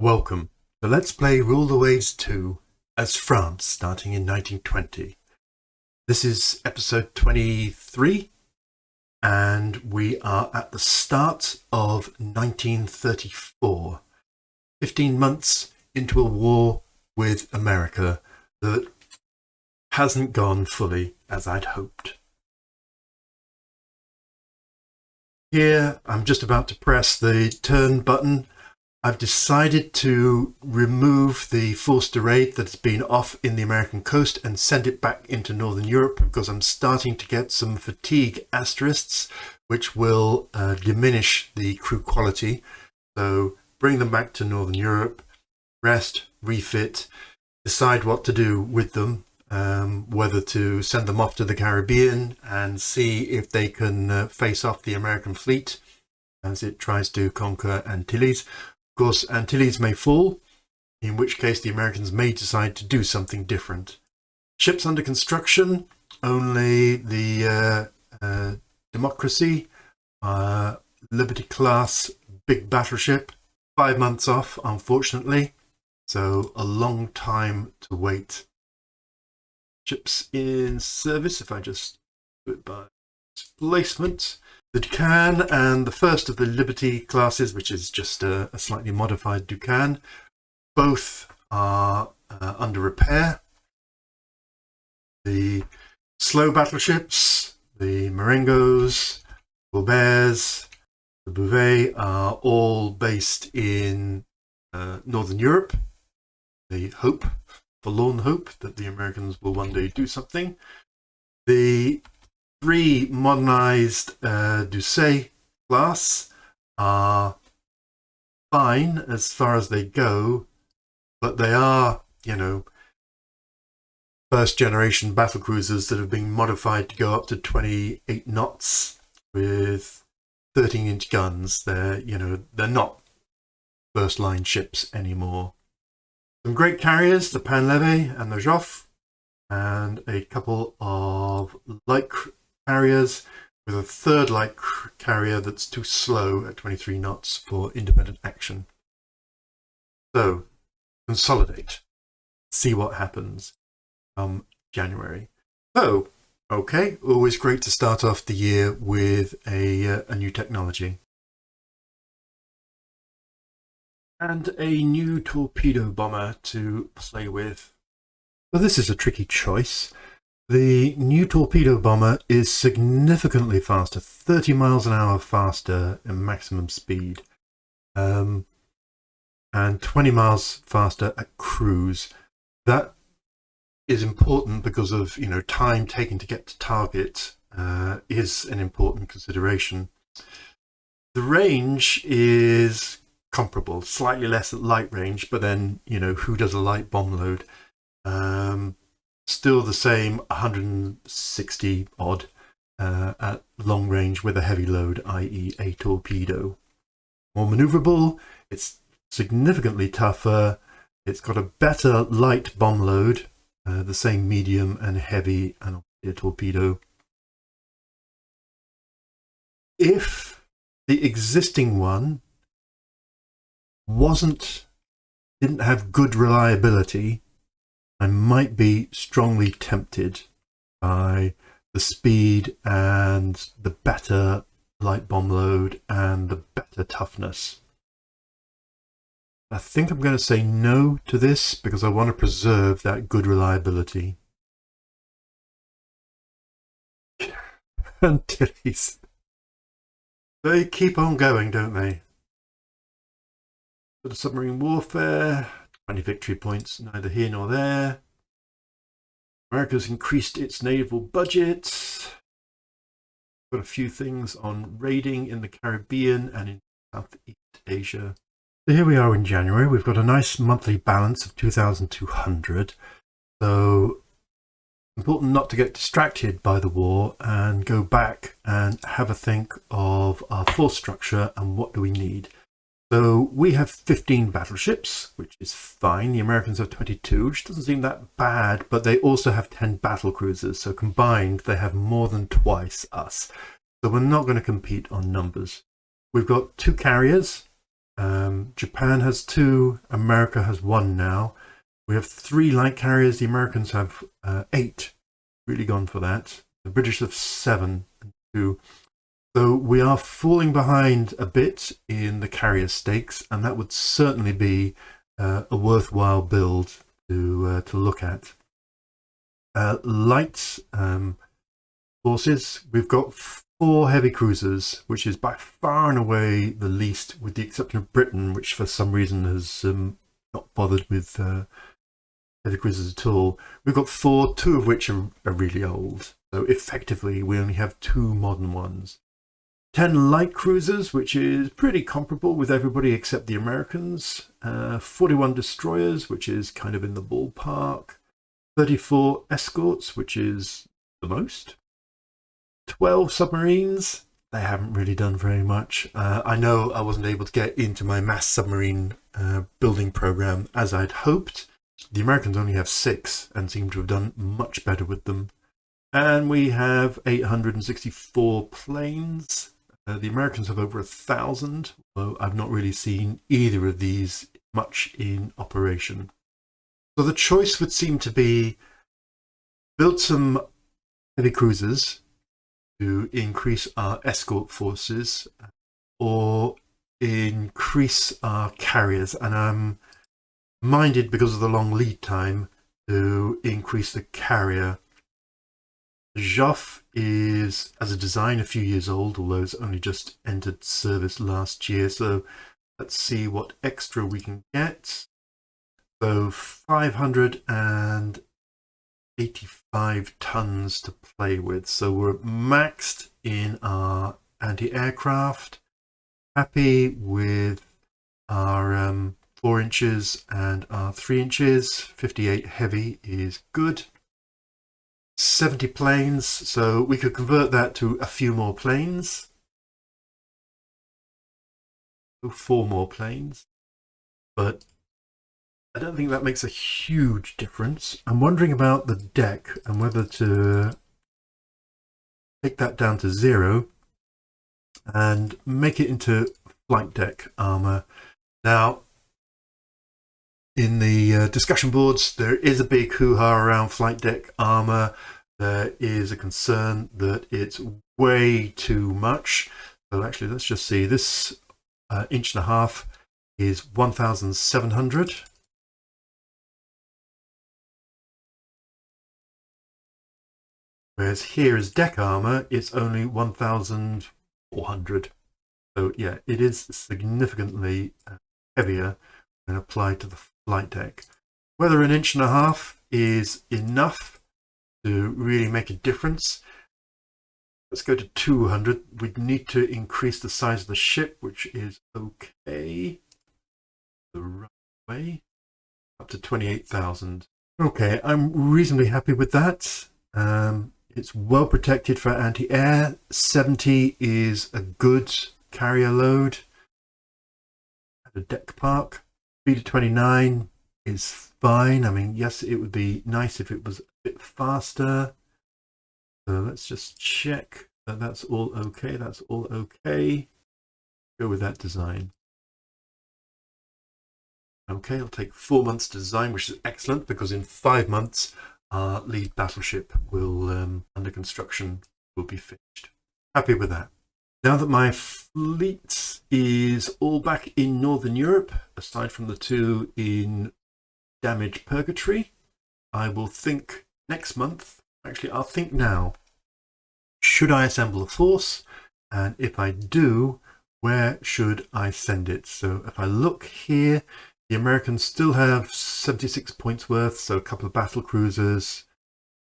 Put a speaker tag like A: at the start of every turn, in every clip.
A: Welcome to Let's Play Rule the Waves 2 as France starting in 1920. This is episode 23 and we are at the start of 1934, 15 months into a war with America that hasn't gone fully as I'd hoped. Here I'm just about to press the turn button. I've decided to remove the forced array that's been off in the American coast and send it back into Northern Europe because I'm starting to get some fatigue asterisks which will diminish the crew quality. So bring them back to Northern Europe, rest, refit, decide what to do with them, whether to send them off to the Caribbean and see if they can face off the American fleet as it tries to conquer Antilles. Of course, Antilles may fall, in which case the Americans may decide to do something different. Ships under construction, only the Democracy, Liberty class big battleship, 5 months off, unfortunately, so a long time to wait. Ships in service, if I just do it by displacement. The Duquesne and the first of the Liberty classes, which is just a slightly modified Duquesne, both are under repair. The slow battleships, the Marengos, Bourbers, the Bouvet are all based in Northern Europe. The hope, forlorn hope, that the Americans will one day do something. The 3 modernized Doucet class are fine as far as they go, but they are, first generation battle cruisers that have been modified to go up to 28 knots with 13-inch guns. They're not first line ships anymore. Some great carriers, the Panleve and the Joffre, and a couple of light carriers with a third light carrier that's too slow at 23 knots for independent action. So, consolidate. See what happens come January. So, okay, always great to start off the year with a new technology. And a new torpedo bomber to play with. So this is a tricky choice. The new torpedo bomber is significantly faster, 30 miles an hour faster in maximum speed, and 20 miles faster at cruise. That is important because of time taken to get to target is an important consideration. The range is comparable, slightly less at light range, but then who does a light bomb load? Still the same 160 odd at long range with a heavy load, i.e. a torpedo. More maneuverable, it's significantly tougher, it's got a better light bomb load, the same medium and heavy and a torpedo. If the existing one didn't have good reliability, I might be strongly tempted by the speed and the better light bomb load and the better toughness. I think I'm going to say no to this because I want to preserve that good reliability. Antilles. They keep on going, don't they? For the submarine warfare, 20 victory points, neither here nor there. America's increased its naval budget. Got a few things on raiding in the Caribbean and in Southeast Asia. So here we are in January. We've got a nice monthly balance of 2,200. So important not to get distracted by the war and go back and have a think of our force structure and what do we need. So we have 15 battleships, which is fine. The Americans have 22, which doesn't seem that bad, but they also have 10 battle cruisers. So combined, they have more than twice us. So we're not going to compete on numbers. We've got 2 carriers, Japan has 2, America has 1 now. We have 3 light carriers. The Americans have 8. Really gone for that. The British have 7 and 2. So we are falling behind a bit in the carrier stakes, and that would certainly be a worthwhile build to look at. Light forces, we've got 4 heavy cruisers, which is by far and away the least, with the exception of Britain, which for some reason has not bothered with heavy cruisers at all. We've got 4, 2 of which are really old. So effectively, we only have 2 modern ones. 10 light cruisers, which is pretty comparable with everybody except the Americans. 41 destroyers, which is kind of in the ballpark. 34 escorts, which is the most. 12 submarines. They haven't really done very much. I know I wasn't able to get into my mass submarine building program as I'd hoped. The Americans only have 6 and seem to have done much better with them. And we have 864 planes. The Americans have over 1,000, although I've not really seen either of these much in operation. So the choice would seem to be build some heavy cruisers to increase our escort forces, or increase our carriers. And I'm minded, because of the long lead time, to increase the carrier. Joff is, as a design, a few years old, although it's only just entered service last year. So let's see what extra we can get. So 585 tons to play with. So we're maxed in our anti-aircraft. Happy with our 4 inches and our 3 inches. 58 heavy is good. 70 planes, so we could convert that to a few more planes. 4 more planes. But I don't think that makes a huge difference. I'm wondering about the deck and whether to take that down to 0 and make it into flight deck armor. Now, in the discussion boards, there is a big hoo-ha around flight deck armor. There is a concern that it's way too much. So actually, let's just see. This 1.5 inches is 1,700. Whereas here is deck armor, it's only 1,400. So yeah, it is significantly heavier when applied to the flight deck. Whether 1.5 inches is enough to really make a difference, let's go to 200. We'd need to increase the size of the ship, which is okay. The right way, up to 28,000. Okay, I'm reasonably happy with that. It's well protected for anti-air. 70 is a good carrier load at a deck park. Speed of 29 is fine. I mean, yes, it would be nice if it was a bit faster. So let's just check that that's all okay. That's all okay. Go with that design. Okay, it'll take 4 months to design, which is excellent, because in 5 months our lead battleship will, under construction, will be finished. Happy with that. Now that my fleet is all back in Northern Europe, aside from the 2 in damage purgatory, I will think next month. Actually, I'll think now. Should I assemble a force? And if I do, where should I send it? So if I look here, the Americans still have 76 points worth, so a couple of battle cruisers.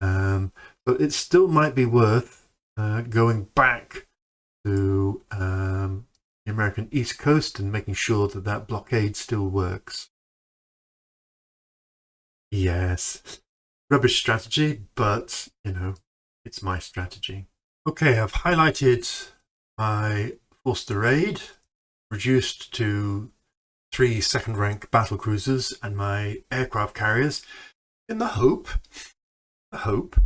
A: But it still might be worth going back to the American East Coast and making sure that that blockade still works. Yes, rubbish strategy, but, you know, it's my strategy. Okay, I've highlighted my force de raid, reduced to 3 second-rank battle cruisers and my aircraft carriers, in the hope that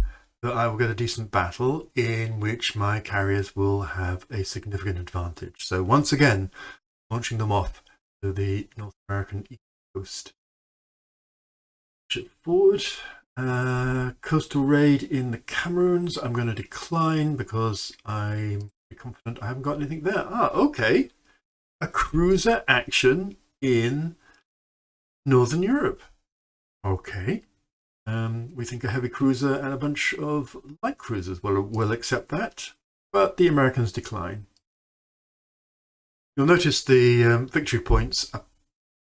A: I will get a decent battle in which my carriers will have a significant advantage. So once again, launching them off to the North American East Coast. Ship forward. Coastal raid in the Cameroons. I'm going to decline because I'm confident I haven't got anything there. Okay. A cruiser action in Northern Europe. Okay. We think a heavy cruiser and a bunch of light cruisers will accept that, but the Americans decline. You'll notice the victory points are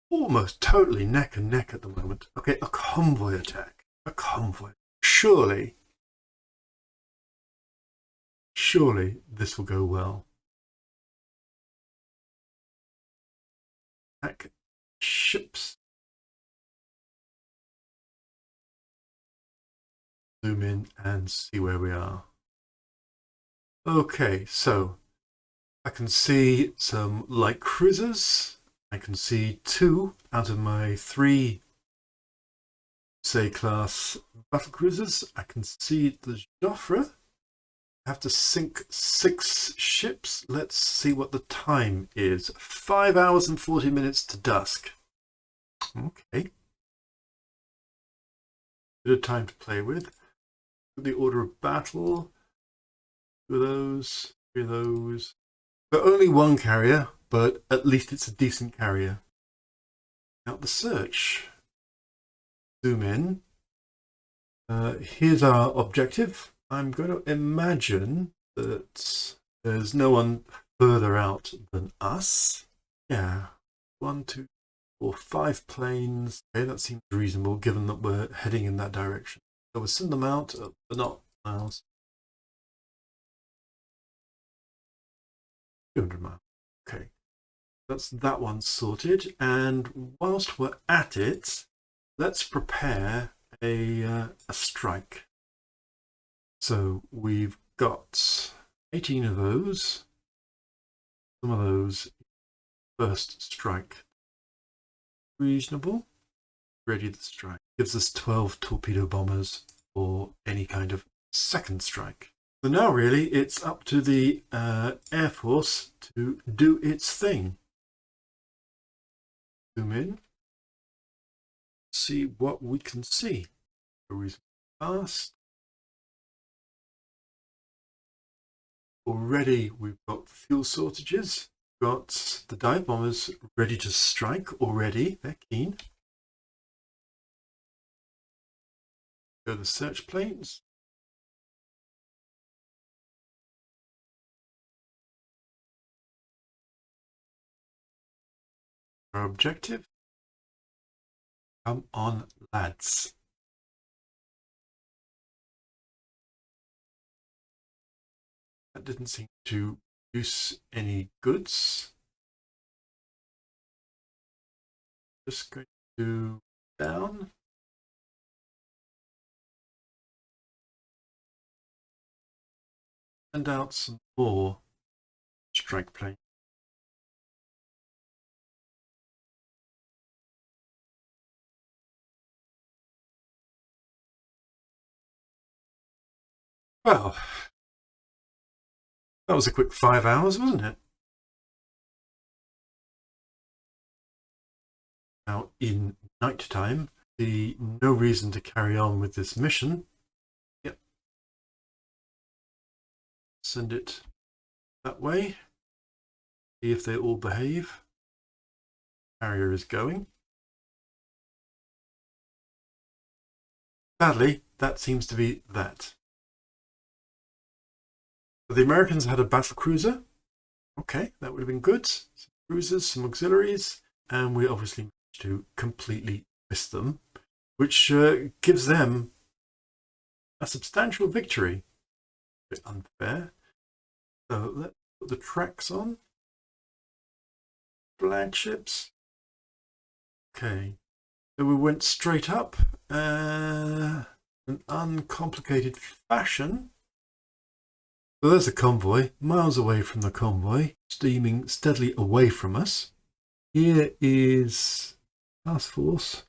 A: almost totally neck and neck at the moment. Okay, a convoy attack. A convoy. Surely this will go well. Attack ships. Zoom in and see where we are. Okay, so I can see some light cruisers. I can see 2 out of my 3 class battle cruisers. I can see the Joffre. I have to sink 6 ships. Let's see what the time is. 5 hours and 40 minutes to dusk. Okay. Bit of time to play with. The order of battle. 2 of those, 3 of those. But only 1 carrier, but at least it's a decent carrier. Now the search. Zoom in. Here's our objective. I'm going to imagine that there's no one further out than us. Yeah, 1, 2, 4, 5 planes. Okay, that seems reasonable given that we're heading in that direction. So we'll send them out, but not miles. 200 miles. Okay, that's that one sorted. And whilst we're at it, let's prepare a strike. So we've got 18 of those. Some of those first strike. Reasonable. Ready to strike. Gives us 12 torpedo bombers for any kind of second strike. So now really it's up to the Air Force to do its thing. Zoom in. See what we can see. Reasonably fast. Already we've got fuel shortages. Got the dive bombers ready to strike already. They're keen. Go to the search planes. Our objective. Come on, lads. That didn't seem to produce any goods. Just going to down. Send out some more strike planes. Well, that was a quick 5 hours, wasn't it? Now, in night time, the no reason to carry on with this mission. Yep. Send it that way. See if they all behave. Carrier is going. Sadly, that seems to be that. The Americans had a battle cruiser. Okay, that would have been good. Some cruisers, some auxiliaries, and we obviously managed to completely miss them, which gives them a substantial victory. A bit unfair. So let's put the tracks on. Flagships. Okay, so we went straight up in an uncomplicated fashion. So there's the convoy, miles away from the convoy, steaming steadily away from us. Here is task force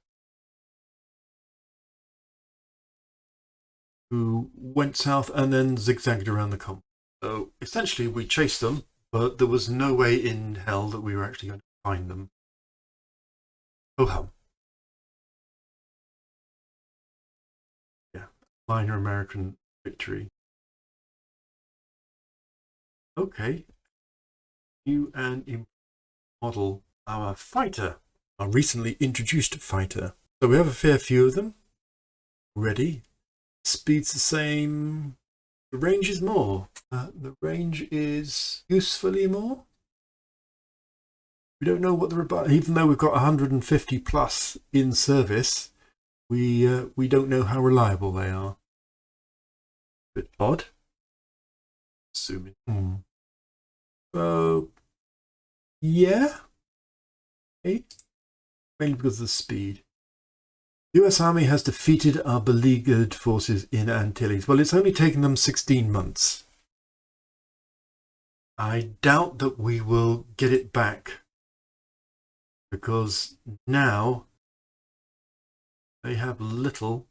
A: who went south and then zigzagged around the convoy. So essentially we chased them, but there was no way in hell that we were actually going to find them. Oh hum. Yeah, minor American victory. Okay, new and model our fighter, our recently introduced fighter. So we have a fair few of them. Ready. Speed's the same. The range is more. The range is usefully more. We don't know what the even though we've got 150 plus in service, we don't know how reliable they are. Bit odd. Zoom in. So yeah, okay. Mainly because of the speed. The US Army has defeated our beleaguered forces in Antilles. Well, it's only taken them 16 months. I doubt that we will get it back because now they have little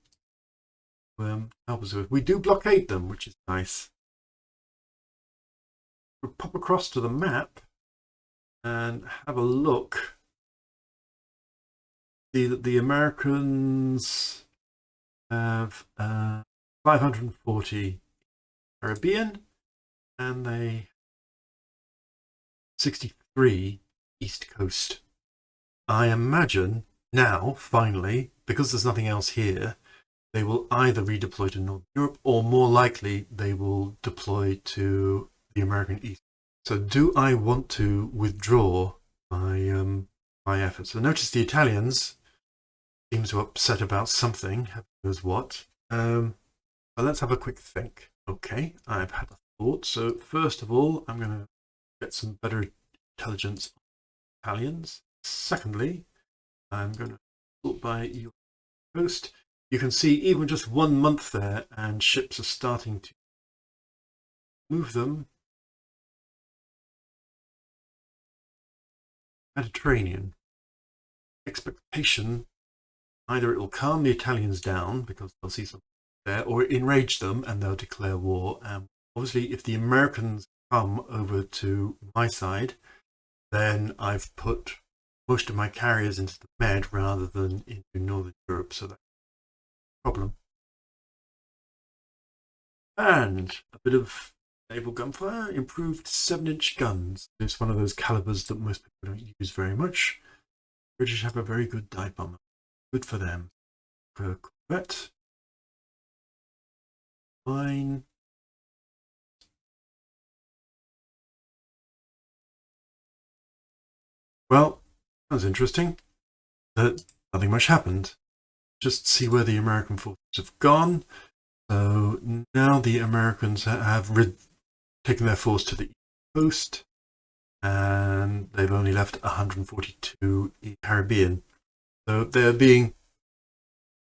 A: to help us with. We do blockade them, which is nice. We'll pop across to the map and have a look. See that the Americans have 540 Caribbean and they 63 East Coast. I imagine now, finally, because there's nothing else here, they will either redeploy to Northern Europe or more likely they will deploy to the American East. So do I want to withdraw my my efforts? So notice the Italians seem to upset about something, heaven knows what. But let's have a quick think. Okay, I've had a thought. So first of all, I'm going to get some better intelligence on Italians. Secondly, I'm going to sort by your coast. You can see even just 1 month there and ships are starting to move them. Mediterranean. Expectation, either it will calm the Italians down because they'll see something there, or enrage them and they'll declare war. And obviously, if the Americans come over to my side, then I've put most of my carriers into the Med rather than into Northern Europe, so that's a problem. And a bit of naval gunfire, improved 7-inch guns. It's one of those calibers that most people don't use very much. British have a very good dive bomber. Good for them. Per corvette. Fine. Well, that was interesting. Nothing much happened. Just see where the American forces have gone. So now the Americans have taken their force to the east coast, and they've only left 142 in the Caribbean. So they're being,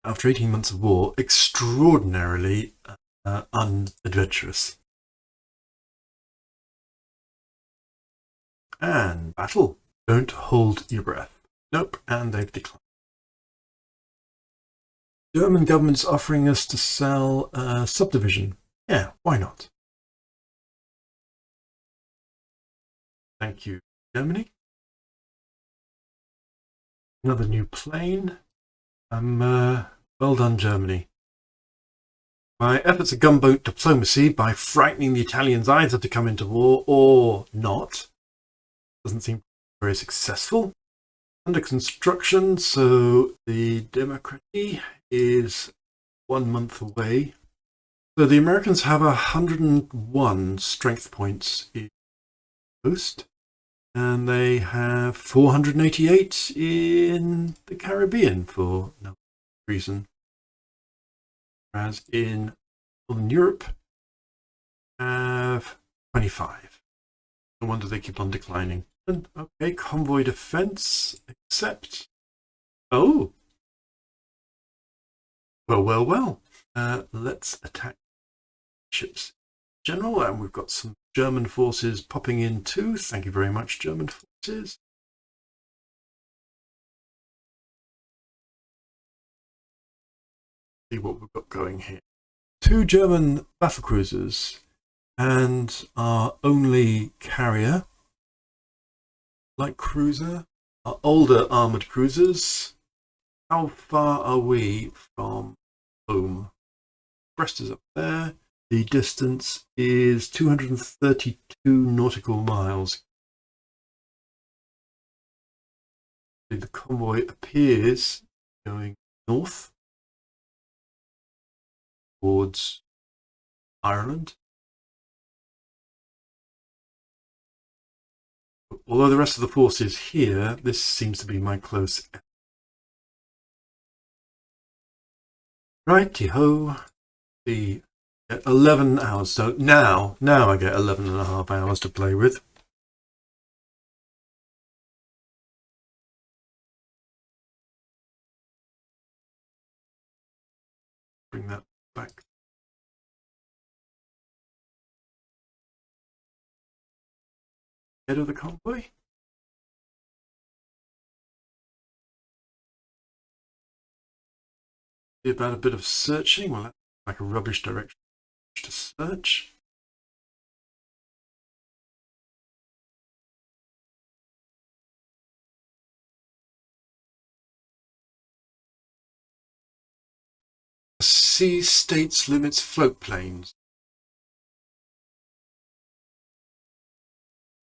A: after 18 months of war, extraordinarily unadventurous. And battle. Don't hold your breath. Nope, and they've declined. German government's offering us to sell a subdivision. Yeah, why not? Thank you, Germany. Another new plane. Well done, Germany. My efforts at gunboat diplomacy by frightening the Italians either to come into war or not doesn't seem very successful. Under construction, so the democracy is 1 month away. So the Americans have 101 strength points in coast, and they have 488 in the Caribbean for no reason. Whereas in Northern Europe, have 25. No wonder they keep on declining. And okay, convoy defense, except oh, well. Let's attack ships. General, and we've got some German forces popping in too. Thank you very much, German forces. See what we've got going here. 2 German battlecruisers and our only carrier, light cruiser, our older armoured cruisers. How far are we from home? Brest is up there. The distance is 232 nautical miles. The convoy appears going north towards Ireland. Although the rest of the force is here, this seems to be my close. Righty-ho. The 11 hours. So now I get 11 and a half hours to play with. Bring that back. Head of the convoy. About a bit of searching. Well, that's like a rubbish direction to search. Sea states limits float planes.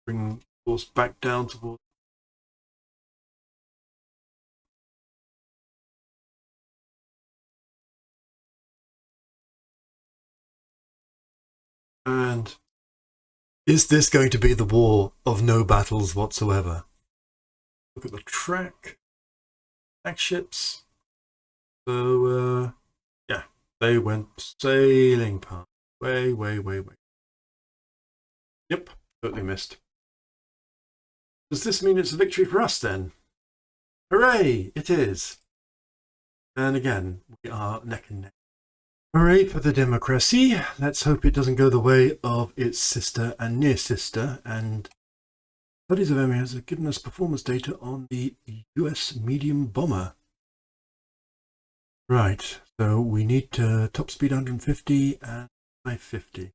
A: Bring force back down towards. And is this going to be the war of no battles whatsoever? Look at the track ships. So, yeah, they went sailing past. Way. Yep, totally missed. Does this mean it's a victory for us then? Hooray, it is. And again, we are neck and neck. Hooray for the democracy. Let's hope it doesn't go the way of its sister and near sister. And studies of EMI has given us performance data on the US medium bomber. Right, so we need top speed 150 and 550.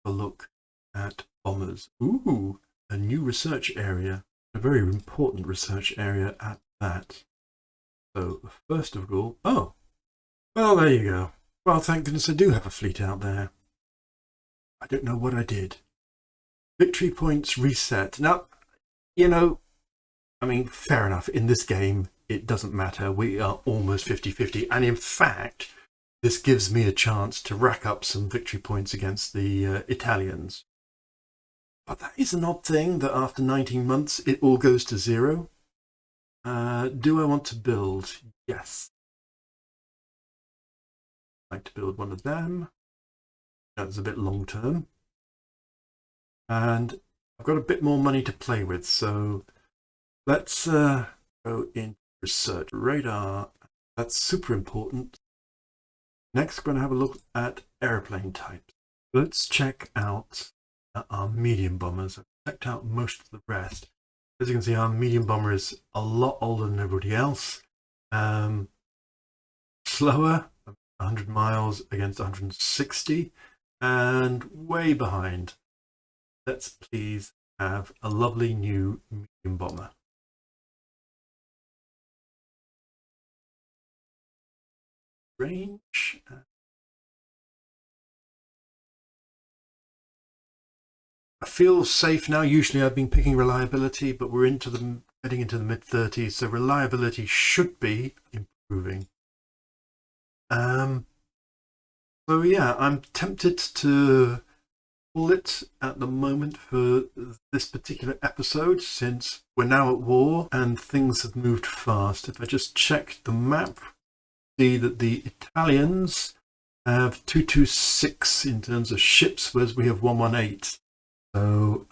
A: A look at bombers. Ooh, a new research area. A very important research area at that. So first of all, oh, well, there you go. Well, thank goodness I do have a fleet out there. I don't know what I did. Victory points reset. Now, you know, I mean, fair enough. In this game, it doesn't matter. We are almost 50-50. And in fact, this gives me a chance to rack up some victory points against the Italians. But that is an odd thing that after 19 months, it all goes to zero. Do I want to build? Yes. I'd like to build one of them. That's a bit long term. And I've got a bit more money to play with, so let's go into research. Radar, that's super important. Next, we're going to have a look at airplane types. Let's check out our medium bombers. I've checked out most of the rest. As you can see, our medium bomber is a lot older than everybody else. Slower, 100 miles against 160, and way behind. Let's please have a lovely new medium bomber. Range. I feel safe now. Usually I've been picking reliability, but we're heading into the mid-30s, so reliability should be improving. So yeah, I'm tempted to call it at the moment for this particular episode, since we're now at war and things have moved fast. If I just check the map, see that the Italians have 226 in terms of ships, whereas we have 118. So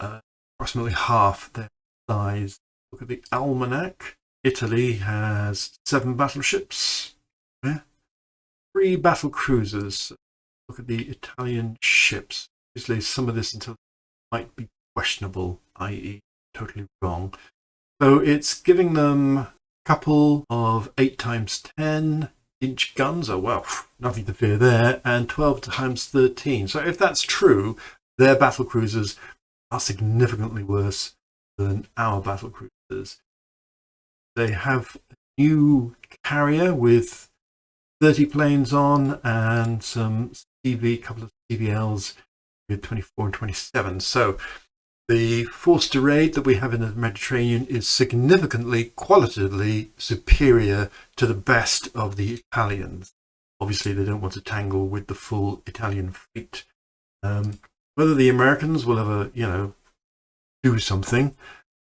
A: approximately half their size. Look at the almanac. Italy has 7 battleships. Yeah. 3 battle cruisers. Look at the Italian ships. Obviously, some of this intelligence might be questionable, i.e. totally wrong. So it's giving them a couple of 8x10-inch guns. Oh, well, nothing to fear there. And 12x13. So if that's true, their battle cruisers are significantly worse than our battle cruisers. They have a new carrier with 30 planes on and some CV, couple of CVLs with 24 and 27. So the forced raid that we have in the Mediterranean is significantly qualitatively superior to the best of the Italians. Obviously, they don't want to tangle with the full Italian fleet. Whether the Americans will ever, do something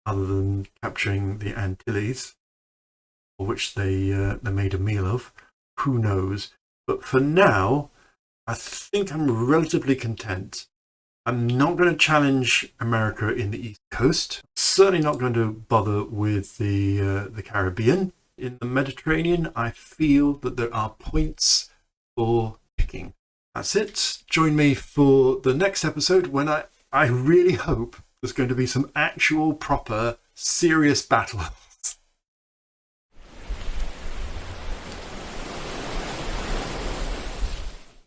A: other than capturing the Antilles, for which they made a meal of, who knows? But for now, I think I'm relatively content. I'm not going to challenge America in the East Coast. Certainly not going to bother with the Caribbean. In the Mediterranean, I feel that there are points for picking. That's it. Join me for the next episode when I really hope there's going to be some actual proper serious battle.